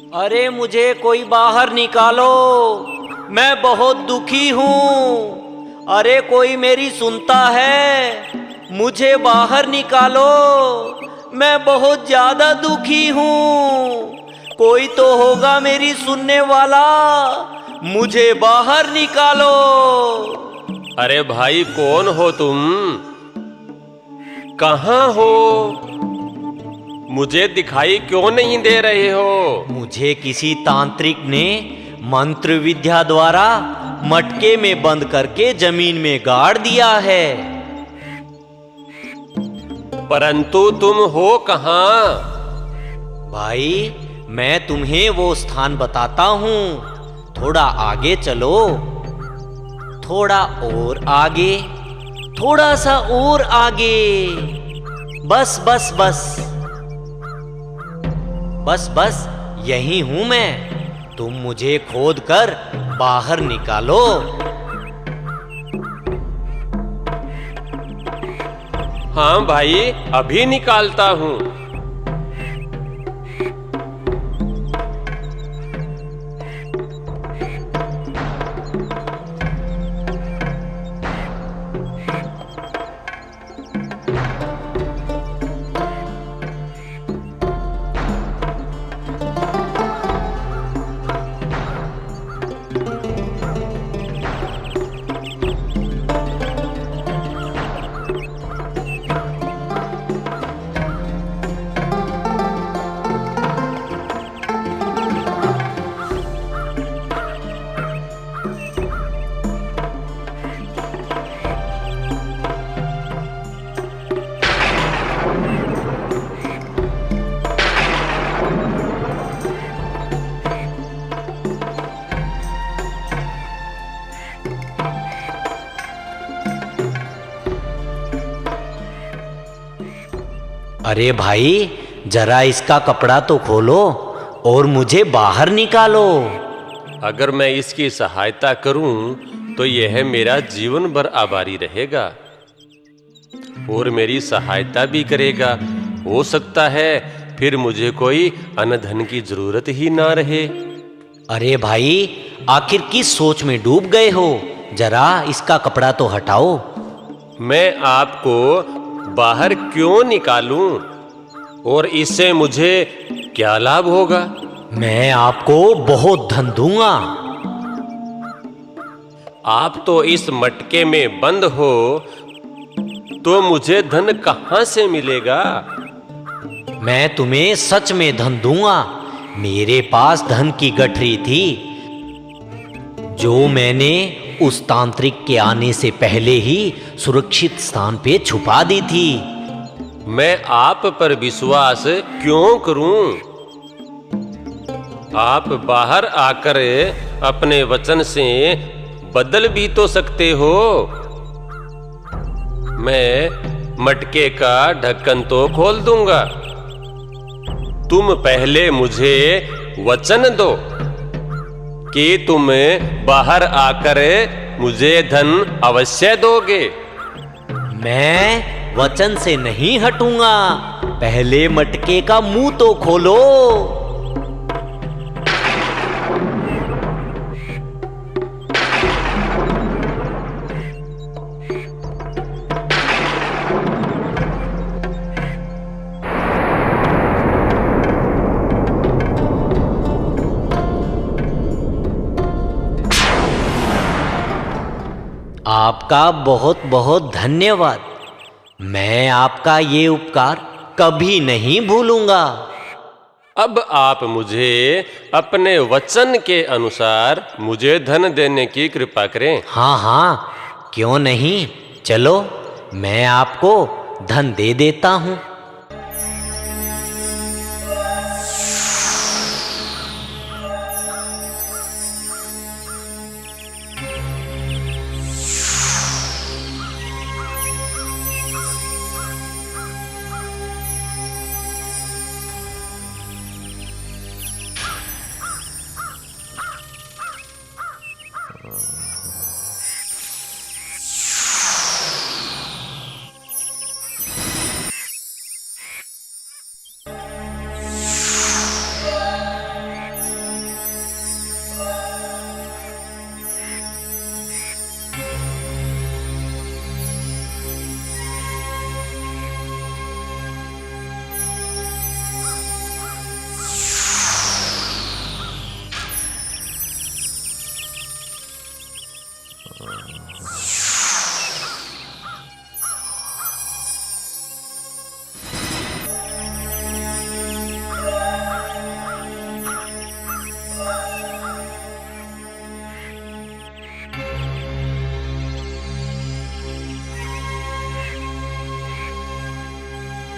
अरे मुझे कोई बाहर निकालो, मैं बहुत दुखी हूँ। अरे कोई मेरी सुनता है? मुझे बाहर निकालो, मैं बहुत ज्यादा दुखी हूँ। कोई तो होगा मेरी सुनने वाला, मुझे बाहर निकालो। अरे भाई, कौन हो तुम? कहाँ हो? मुझे दिखाई क्यों नहीं दे रहे हो? मुझे किसी तांत्रिक ने मंत्र विद्या द्वारा मटके में बंद करके जमीन में गाड़ दिया है। परंतु तुम हो कहाँ? भाई, मैं तुम्हें वो स्थान बताता हूँ। थोड़ा आगे चलो, थोड़ा और आगे, थोड़ा सा और आगे। बस बस बस बस बस, यही हूं मैं। तुम मुझे खोद कर बाहर निकालो। हाँ भाई, अभी निकालता हूँ। अरे भाई, जरा इसका कपड़ा तो खोलो और मुझे बाहर निकालो। अगर मैं इसकी सहायता करूं तो यह मेरा जीवन भर आभारी रहेगा और मेरी सहायता भी करेगा। हो सकता है फिर मुझे कोई अन्न धन की जरूरत ही ना रहे। अरे भाई, आखिर किस सोच में डूब गए हो? जरा इसका कपड़ा तो हटाओ। मैं आपको बाहर क्यों निकालूं और इससे मुझे क्या लाभ होगा? मैं आपको बहुत धन दूंगा। आप तो इस मटके में बंद हो, तो मुझे धन कहां से मिलेगा? मैं तुम्हें सच में धन दूंगा। मेरे पास धन की गठरी थी, जो मैंने उस तांत्रिक के आने से पहले ही सुरक्षित स्थान पे छुपा दी थी। मैं आप पर विश्वास क्यों करूं? आप बाहर आकर अपने वचन से बदल भी तो सकते हो। मैं मटके का ढक्कन तो खोल दूंगा। तुम पहले मुझे वचन दो कि तुम बाहर आकर मुझे धन अवश्य दोगे। मैं वचन से नहीं हटूंगा। पहले मटके का मुंह तो खोलो। आपका बहुत बहुत धन्यवाद। मैं आपका ये उपकार कभी नहीं भूलूंगा। अब आप मुझे अपने वचन के अनुसार मुझे धन देने की कृपा करें। हाँ हाँ, क्यों नहीं। चलो, मैं आपको धन दे देता हूँ।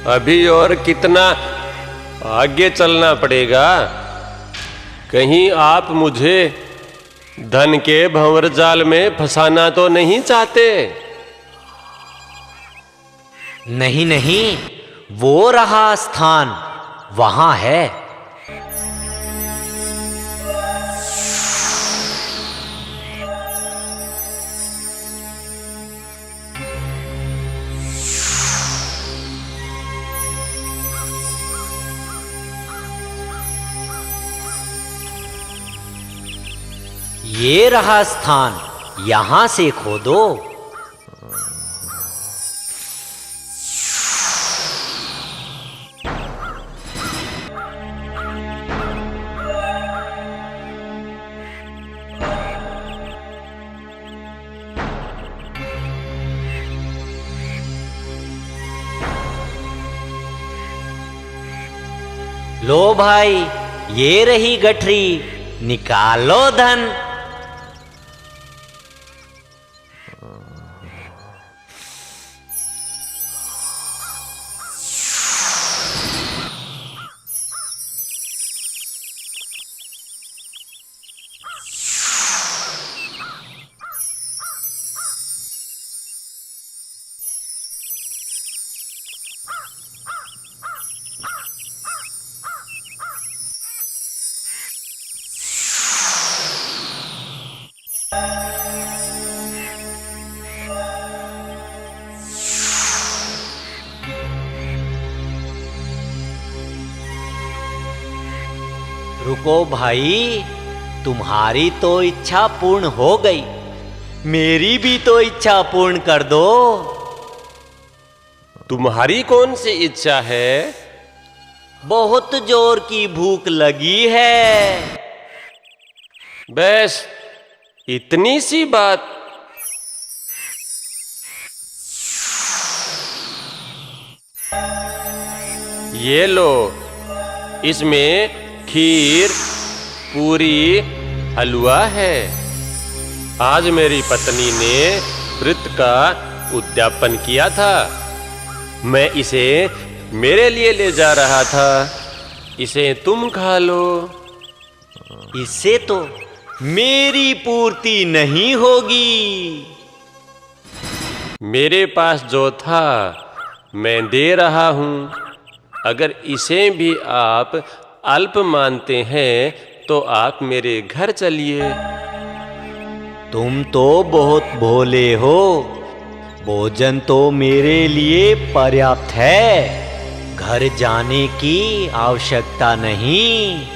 अभी और कितना आगे चलना पड़ेगा? कहीं आप मुझे धन के भंवर जाल में फंसाना तो नहीं चाहते? नहीं नहीं, वो रहा स्थान, वहां है। ये रहा स्थान, यहां से खोदो। लो भाई, ये रही गठरी, निकालो धन। रुको भाई, तुम्हारी तो इच्छा पूर्ण हो गई, मेरी भी तो इच्छा पूर्ण कर दो। तुम्हारी कौन सी इच्छा है? बहुत जोर की भूख लगी है। बस इतनी सी बात? ये लो, इसमें खीर, पूरी, हलवा है। आज मेरी पत्नी ने व्रत का उद्यापन किया था, मैं इसे मेरे लिए ले जा रहा था। इसे तुम खा लो। इससे तो मेरी पूर्ति नहीं होगी। मेरे पास जो था मैं दे रहा हूं। अगर इसे भी आप अल्प मानते हैं तो आप मेरे घर चलिए। तुम तो बहुत भोले हो, भोजन तो मेरे लिए पर्याप्त है, घर जाने की आवश्यकता नहीं।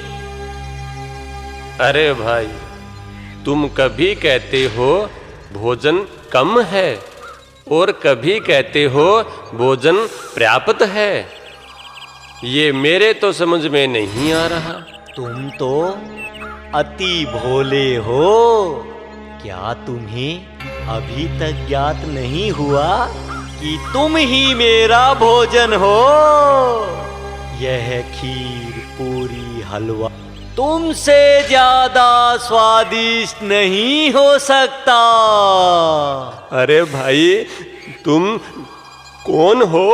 अरे भाई, तुम कभी कहते हो भोजन कम है और कभी कहते हो भोजन पर्याप्त है। ये मेरे तो समझ में नहीं आ रहा। तुम तो अति भोले हो। क्या तुम्हें अभी तक ज्ञात नहीं हुआ कि तुम ही मेरा भोजन हो? यह खीर, पूरी, हलवा तुमसे ज्यादा स्वादिष्ट नहीं हो सकता। अरे भाई, तुम कौन हो?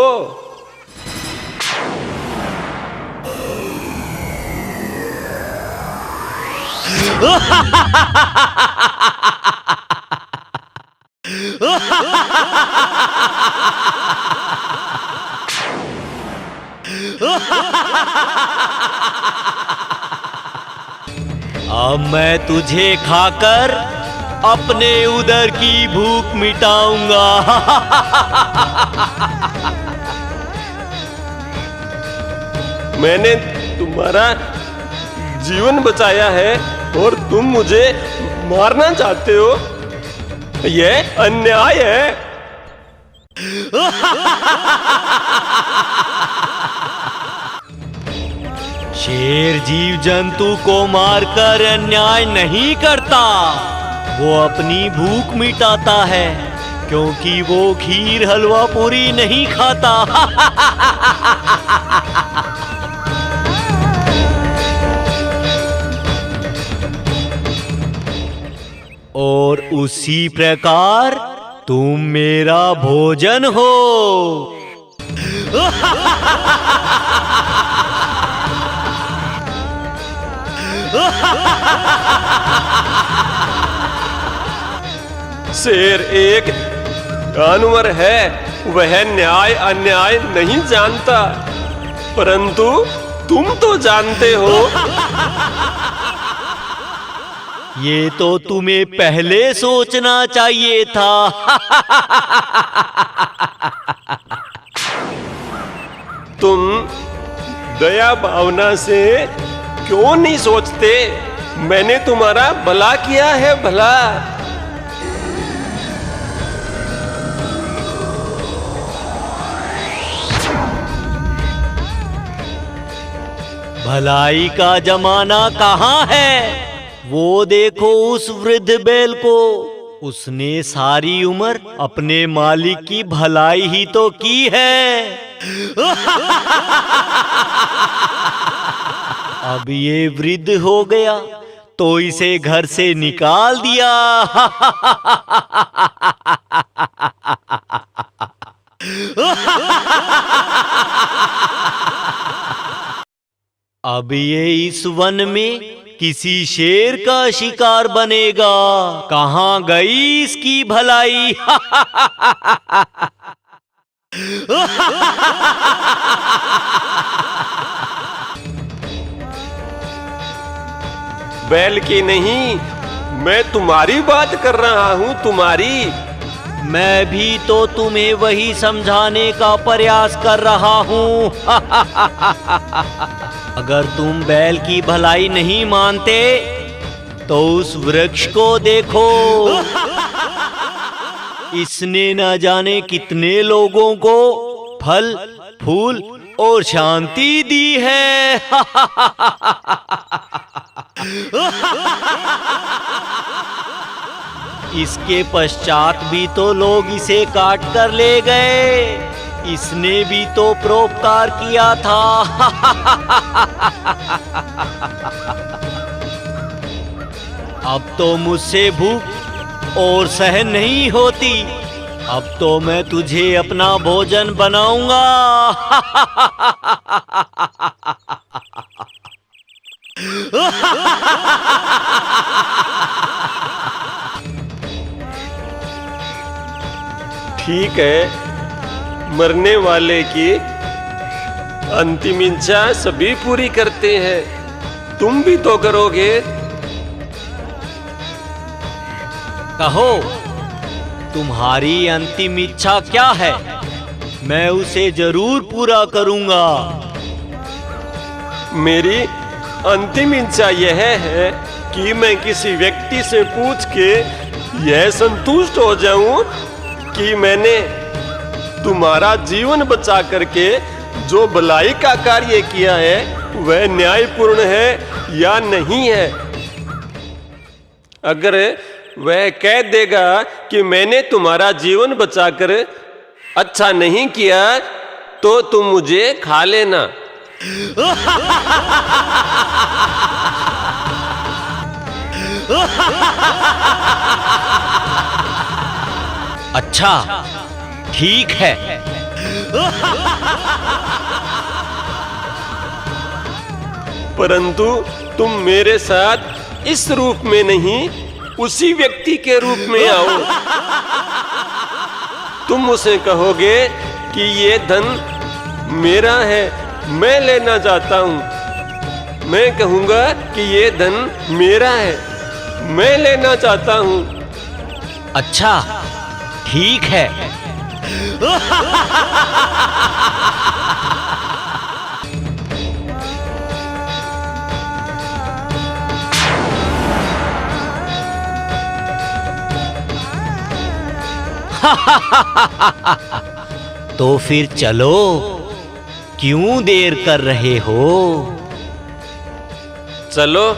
अब मैं तुझे खाकर अपने उदर की भूख मिटाऊंगा। मैंने तुम्हारा जीवन बचाया है और तुम मुझे मारना चाहते हो? यह अन्याय है। शेर जीव जंतु को मारकर अन्याय नहीं करता, वो अपनी भूख मिटाता है, क्योंकि वो खीर, हलवा, पूरी नहीं खाता। और उसी प्रकार तुम मेरा भोजन हो। शेर एक जानवर है, वह न्याय अन्याय नहीं जानता, परंतु तुम तो जानते हो। ये तो तुम्हें पहले सोचना चाहिए था। तुम दया भावना से क्यों नहीं सोचते? मैंने तुम्हारा भला किया है, भला। भलाई का जमाना कहाँ है? वो देखो उस वृद्ध बैल को, उसने सारी उम्र अपने मालिक की भलाई ही तो की है। अब ये वृद्ध हो गया तो इसे घर से निकाल दिया। अब ये इस वन में किसी शेर का शिकार बनेगा। कहाँ गई इसकी भलाई? बैल की नहीं, मैं तुम्हारी बात कर रहा हूं, तुम्हारी। मैं भी तो तुम्हें वही समझाने का प्रयास कर रहा हूं। अगर तुम बैल की भलाई नहीं मानते तो उस वृक्ष को देखो, इसने न जाने कितने लोगों को फल फूल और शांति दी है। इसके पश्चात भी तो लोग इसे काट कर ले गए। इसने भी तो परोपकार किया था। अब तो मुझसे भूख और सहन नहीं होती। अब तो मैं तुझे अपना भोजन बनाऊंगा। ठीक है, मरने वाले की अंतिम इच्छा सभी पूरी करते हैं, तुम भी तो करोगे। कहो, तुम्हारी अंतिम इच्छा क्या है? मैं उसे जरूर पूरा करूंगा। मेरी अंतिम इच्छा यह है कि मैं किसी व्यक्ति से पूछ के यह संतुष्ट हो जाऊं कि मैंने तुम्हारा जीवन बचा करके जो भलाई का कार्य किया है वह न्यायपूर्ण है या नहीं है। अगर वह कह देगा कि मैंने तुम्हारा जीवन बचाकर अच्छा नहीं किया तो तुम मुझे खा लेना। अच्छा, ठीक है। परंतु तुम मेरे साथ इस रूप में नहीं, उसी व्यक्ति के रूप में आओ। तुम उसे कहोगे कि ये धन मेरा है, मैं लेना चाहता हूं। मैं कहूंगा कि ये धन मेरा है, मैं लेना चाहता हूं। अच्छा, ठीक है। तो फिर चलो, क्यों देर कर रहे हो? चलो।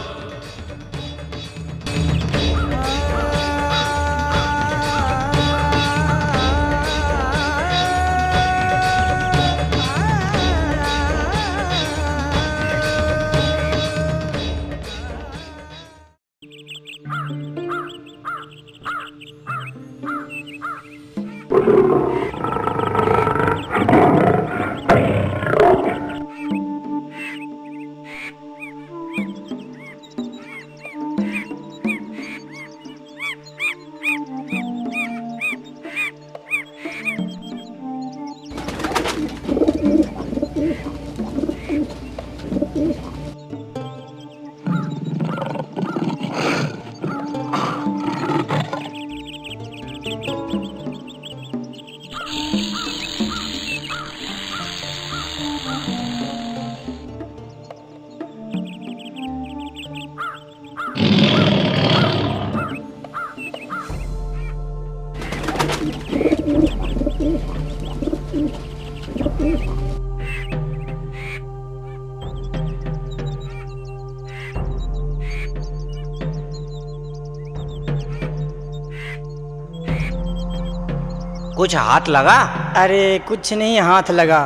कुछ हाथ लगा? अरे कुछ नहीं हाथ लगा।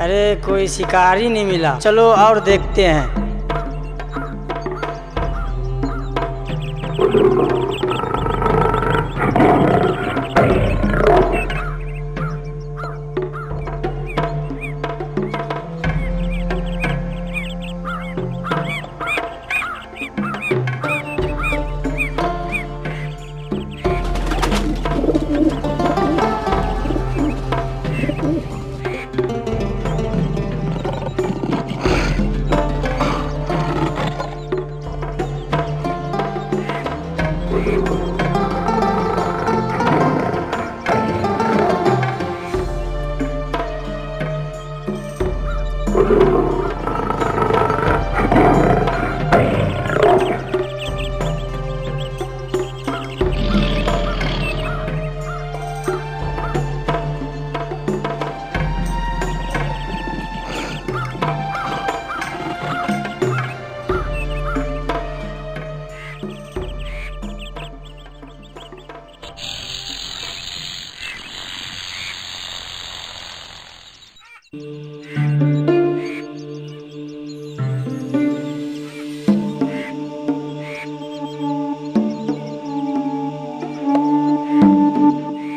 अरे कोई शिकारी नहीं मिला। चलो और देखते हैं।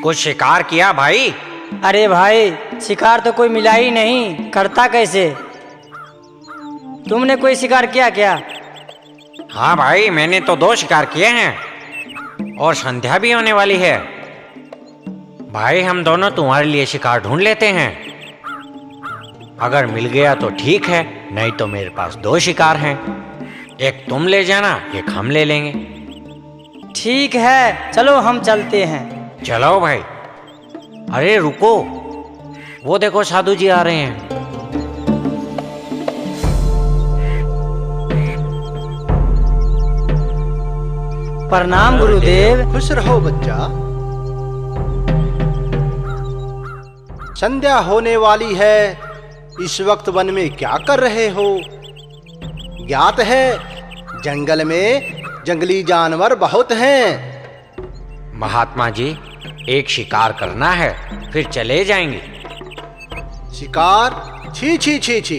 कुछ शिकार किया भाई? अरे भाई शिकार तो कोई मिला ही नहीं, करता कैसे? तुमने कोई शिकार किया क्या? हाँ भाई, मैंने तो 2 शिकार किए हैं और संध्या भी होने वाली है। भाई हम दोनों तुम्हारे लिए शिकार ढूंढ लेते हैं। अगर मिल गया तो ठीक है, नहीं तो मेरे पास 2 शिकार हैं। एक तुम ले जाना, एक हम ले लेंगे। ठीक है, चलो हम चलते हैं। चलो भाई। अरे रुको, वो देखो साधु जी आ रहे हैं। प्रणाम गुरुदेव। खुश रहो बच्चा। संध्या होने वाली है, इस वक्त वन में क्या कर रहे हो? ज्ञात है जंगल में जंगली जानवर बहुत हैं। महात्मा जी, एक शिकार करना है, फिर चले जाएंगे। शिकार? छी छी छी छी,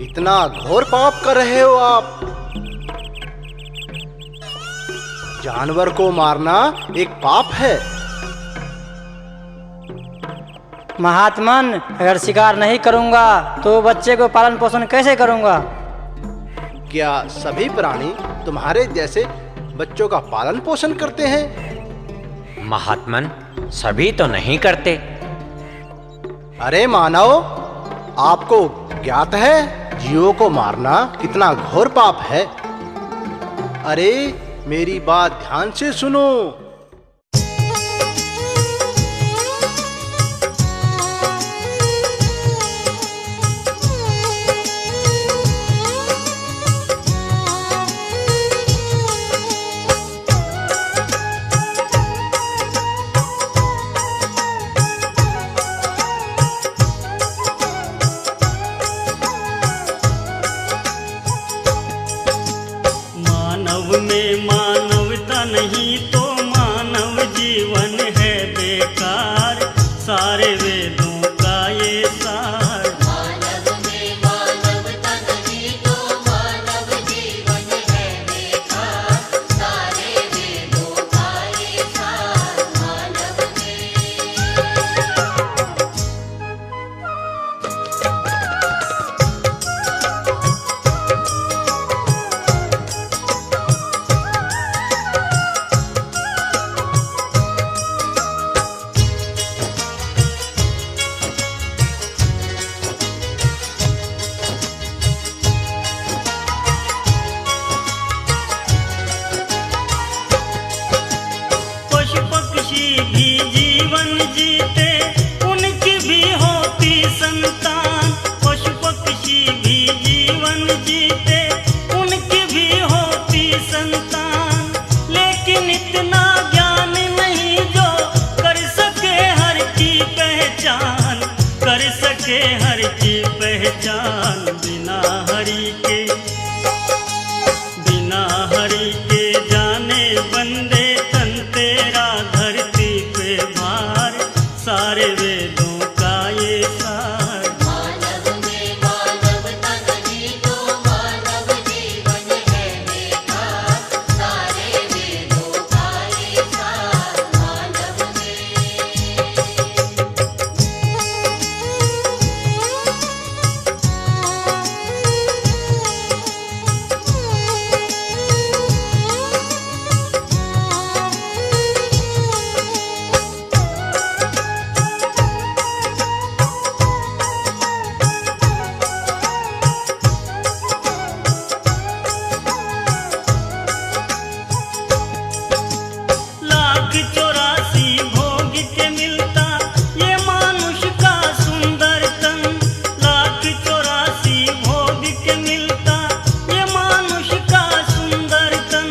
इतना घोर पाप कर रहे हो आप। जानवर को मारना एक पाप है। महात्मन, अगर शिकार नहीं करूंगा तो बच्चे को पालन पोषण कैसे करूंगा? क्या सभी प्राणी तुम्हारे जैसे बच्चों का पालन पोषण करते हैं? महात्मन, सभी तो नहीं करते। अरे मानव, आपको ज्ञात है जीवों को मारना कितना घोर पाप है। अरे मेरी बात ध्यान से सुनो। मानव में मानवता नहीं तो पहचान बिना हरि के, बिना हरि के जाने बंदे तन तेरा धरती पे भार, सारे वेदों का ये सार। मानव में मानवता नहीं तो मानव जीवन है बेकार, सारे वेदों का ये सार मानव में। लाख 84 भोग के मिलता ये मानुष का सुंदर तन, लाख 84 भोग के मिलता ये मानुष का सुंदर तन।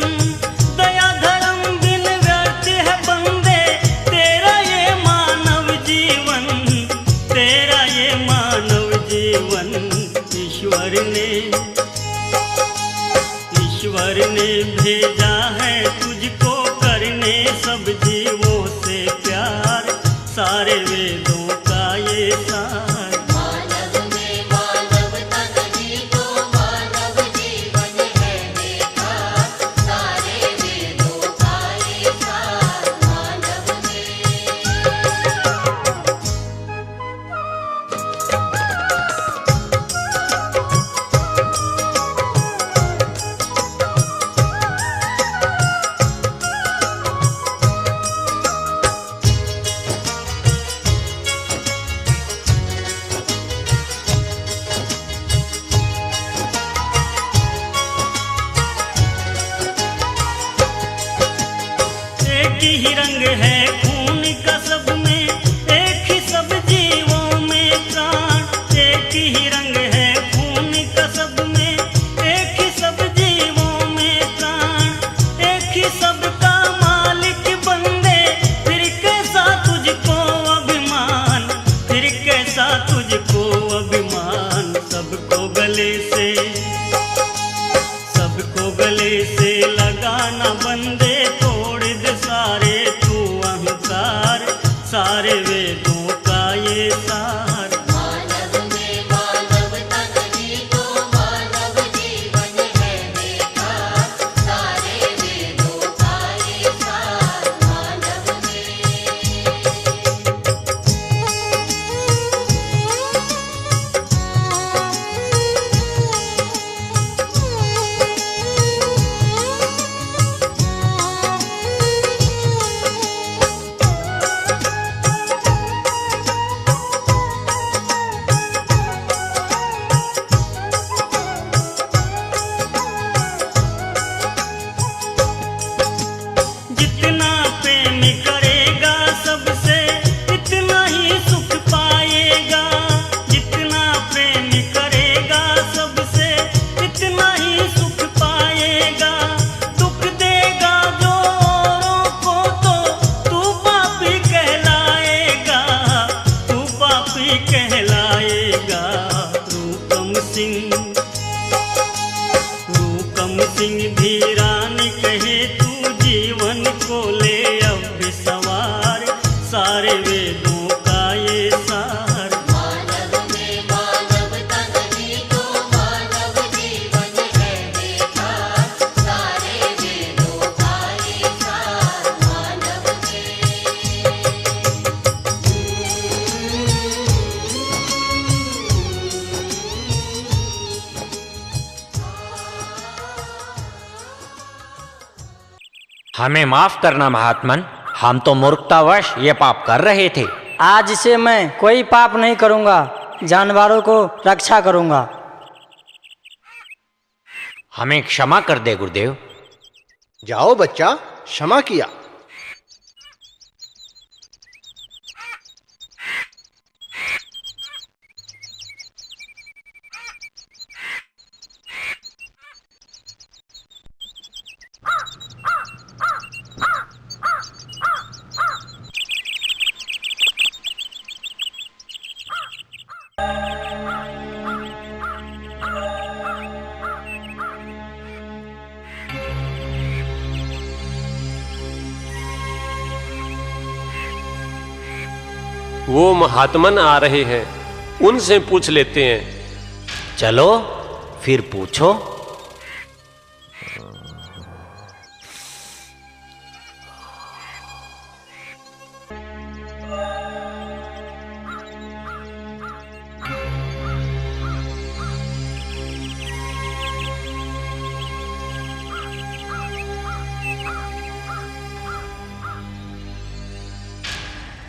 दया धर्म बिन व्यर्थ है बंदे तेरा ये मानव जीवन, तेरा ये मानव जीवन। ईश्वर ने भेजा है तुझको करने सब जीवों से प्यार, सारे वेदों का ये सार। मानव में मानवता नहीं तो मानव जीवन है बेकार, सारे वेदों का ये सार मानव में। एक ही रंग है खून का सब में, एक ही सब जीवों में प्राण। एक ही रंग है खून का सब में, एक ही सब जीवों में प्राण। एक ही सबका मालिक बंदे फिर कैसा तुझको अभिमान, फिर कैसा तुझको अभिमान। सबको गले से लगाना बंदे, तोड़ दे सारे तू अहंकार, सारे वेदों का ये सार। मानव में मानवता नहीं तो मानव जीवन है बेकार, सारे वेदों का ये सार मानव में। जितना प्रेम करेगा सबसे इतना ही सुख पाएगा, जितना प्रेम करेगा सबसे इतना ही सुख पाएगा। दुख देगा जो औरों को तो तू पापी कहलाएगा, तू पापी कहलाएगा। रूपम सिंह धीरान कहे तू जीवन को ले अब सवार, सारे वेदों का ये सार। मानव में मानवता नहीं तो मानव जीवन है बेकार, सारे वेदों का ये सार मानव हमें माफ करना महात्मन, हम तो मूर्खतावश ये पाप कर रहे थे। आज से मैं कोई पाप नहीं करूँगा, जानवरों को रक्षा करूँगा। हमें क्षमा कर दे गुरुदेव। जाओ बच्चा, क्षमा किया। वो महात्मन आ रहे हैं, उनसे पूछ लेते हैं। चलो फिर पूछो।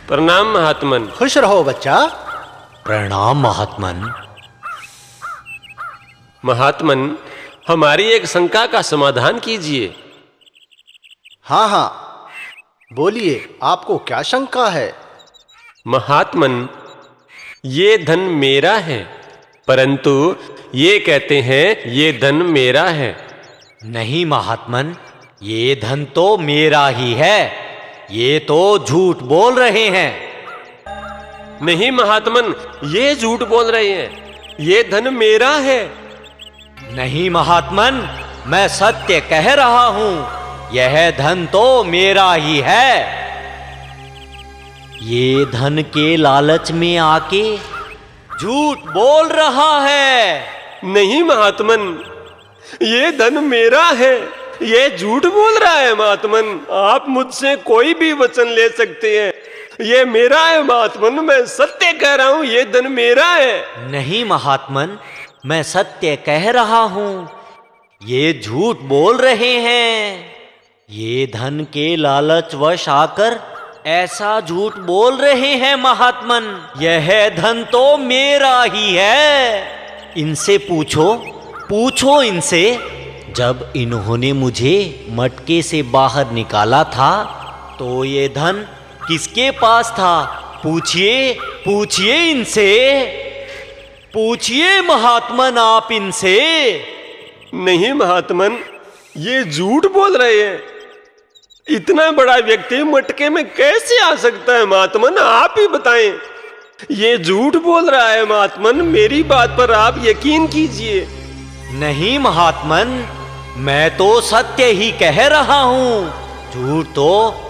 प्रणाम महात्मन। खुश रहो बच्चा। प्रणाम महात्मन। महात्मन, हमारी एक शंका का समाधान कीजिए। हाँ हाँ, बोलिए, आपको क्या शंका है? महात्मन, ये धन मेरा है, परंतु ये कहते हैं ये धन मेरा है। नहीं महात्मन, ये धन तो मेरा ही है। ये तो झूठ बोल रहे हैं। नहीं महात्मन, ये झूठ बोल रहे हैं, ये धन मेरा है। नहीं महात्मन, मैं सत्य कह रहा हूं, यह धन तो मेरा ही है। ये धन के लालच में आके झूठ बोल रहा है। नहीं महात्मन, ये धन मेरा है, ये झूठ बोल रहा है। महात्मन, आप मुझसे कोई भी वचन ले सकते हैं, ये मेरा है। महात्मन, मैं सत्य कह रहा हूं, ये धन मेरा है। नहीं महात्मन, मैं सत्य कह रहा हूं, ये झूठ बोल रहे हैं। ये धन के लालचवश आकर ऐसा झूठ बोल रहे हैं महात्मन। यह धन तो मेरा ही है। इनसे पूछो, पूछो इनसे, जब इन्होंने मुझे मटके से बाहर निकाला था तो ये धन किसके पास था? पूछिए, पूछिए इनसे, पूछिए महात्मन आप इनसे। नहीं महात्मन, ये झूठ बोल रहे हैं। इतना बड़ा व्यक्ति मटके में कैसे आ सकता है? महात्मन, आप ही बताएं। ये झूठ बोल रहा है महात्मन, मेरी बात पर आप यकीन कीजिए। नहीं महात्मन, मैं तो सत्य ही कह रहा हूं, झूठ तो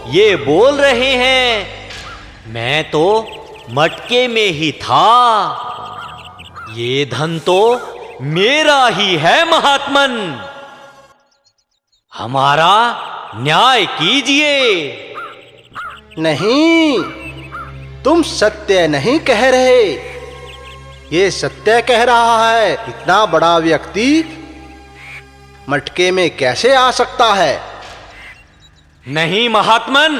ये बोल रहे हैं। मैं तो मटके में ही था। ये धन तो मेरा ही है महात्मन। हमारा न्याय कीजिए। नहीं, तुम सत्य नहीं कह रहे, ये सत्य कह रहा है। इतना बड़ा व्यक्ति मटके में कैसे आ सकता है? नहीं महात्मन,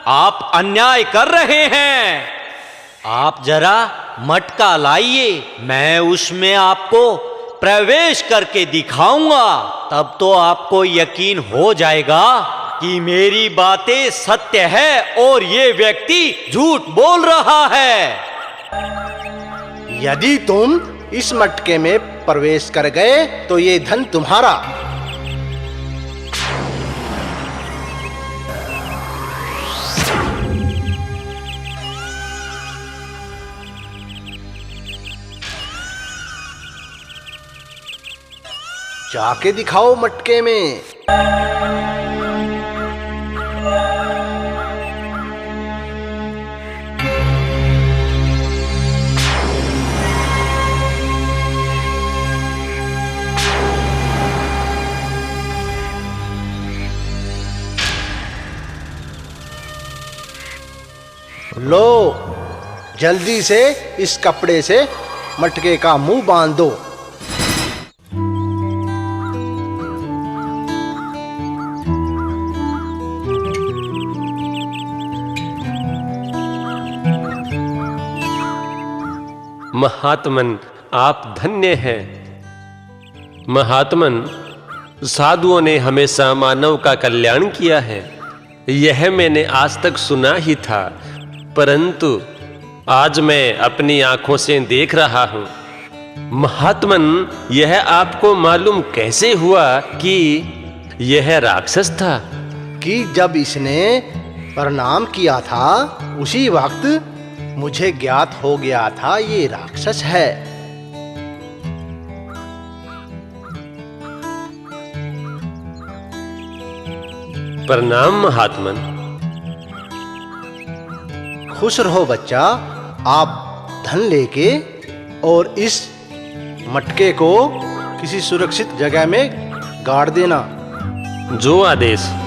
आप अन्याय कर रहे हैं। आप जरा मटका लाइए, मैं उसमें आपको प्रवेश करके दिखाऊंगा। तब तो आपको यकीन हो जाएगा कि मेरी बातें सत्य है और ये व्यक्ति झूठ बोल रहा है। यदि तुम इस मटके में प्रवेश कर गए तो ये धन तुम्हारा। जाके दिखाओ मटके में। लो, जल्दी से इस कपड़े से मटके का मुंह बांध दो। महात्मन, आप धन्य हैं। महात्मन, साधुओं ने हमेशा मानव का कल्याण किया है, यह मैंने आज तक सुना ही था, परंतु आज मैं अपनी आंखों से देख रहा हूं। महात्मन, यह आपको मालूम कैसे हुआ कि यह राक्षस था? कि जब इसने प्रणाम किया था उसी वक्त मुझे ज्ञात हो गया था ये राक्षस है। प्रणाम महात्मन। खुश रहो बच्चा, आप धन लेके और इस मटके को किसी सुरक्षित जगह में गाड़ देना। जो आदेश।